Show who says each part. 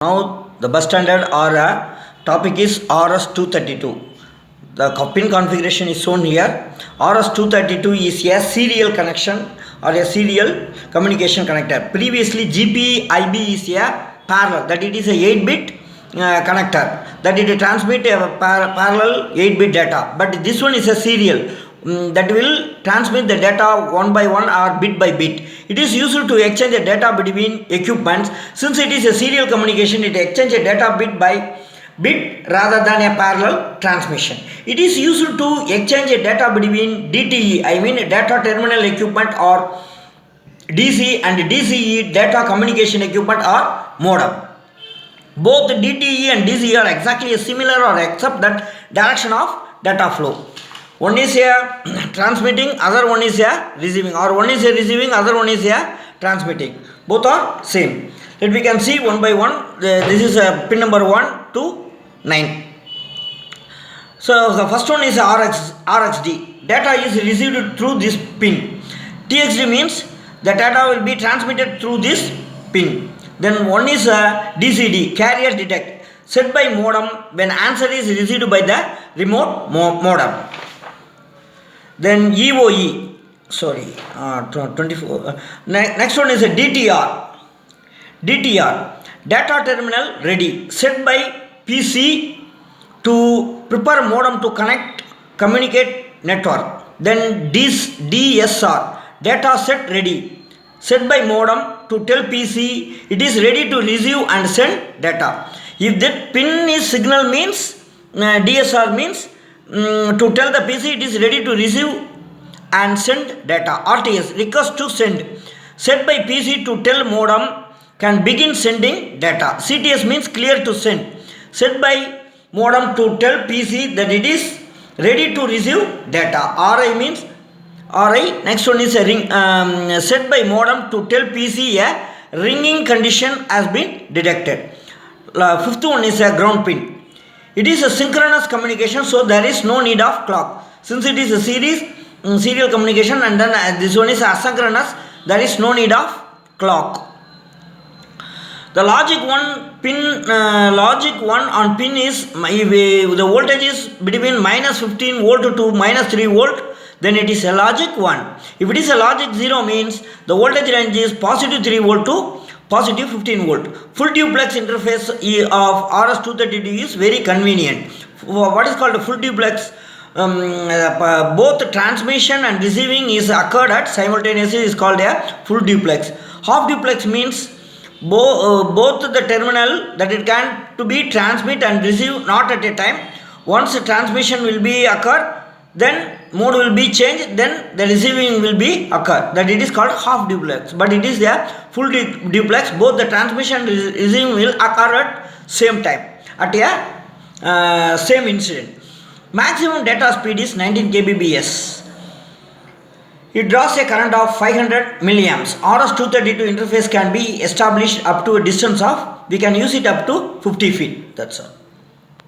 Speaker 1: Now the bus standard or topic is RS-232. The pin configuration is shown here. RS-232 is a serial connection or a serial communication connector. Previously GPIB is a parallel, that it is a 8-bit connector, that it transmit a parallel 8-bit data, but this one is a serial that will transmit the data one by one or bit by bit. It is used to exchange the data between equipments. Since it is a serial communication, it exchanges data bit by bit rather than a parallel transmission. It is used to exchange data between DTE, I mean data terminal equipment, or DC and DCE, data communication equipment or modem. Both DTE and DCE are exactly similar or except that direction of data flow. One is a transmitting, other one is a receiving, or one is a receiving, other one is a transmitting. Both are same. Let we can see one by one. This is pin number 1 to 9. So the first one is RxD. Data is received through this pin. TXD means the data will be transmitted through this pin. Then one is DCD, carrier detect, set by modem when answer is received by the remote modem. Then EOE, 24. Next one is a DTR. DTR, data terminal ready, set by PC to prepare modem to communicate network. Then DSR, data set ready, set by modem to tell PC it is ready to receive and send data. If that pin is signal means DSR means to tell the PC it is ready to receive and send data. RTS, request to send, set by PC to tell modem can begin sending data. CTS means clear to send, set by modem to tell PC that it is ready to receive data. RI means RI. Next one is a ring, set by modem to tell PC a ringing condition has been detected. Fifth one is a ground pin. It is a synchronous communication, so there is no need of clock. Since it is a serial communication, and then this one is asynchronous, there is no need of clock. The logic one on pin is if the voltage is between minus 15 volt to minus 3 volt, then it is a logic 1. If it is a logic 0 means the voltage range is positive 3 volt to positive 15 volt. Full duplex interface of RS-232 is very convenient. What is called a full duplex? Both transmission and receiving is occurred at simultaneously is called a full duplex. Half duplex means both the terminal that it can to be transmit and receive not at a time. Once the transmission will be occur, then mode will be changed, then the receiving will be occur. That it is called half duplex. But it is a full duplex. Both the transmission and receiving will occur at same time at a same incident. Maximum data speed is 19 kbps. It draws a current of 500 milliamps. RS-232 interface can be established up to a distance of, we can use it up to 50 feet. That's all.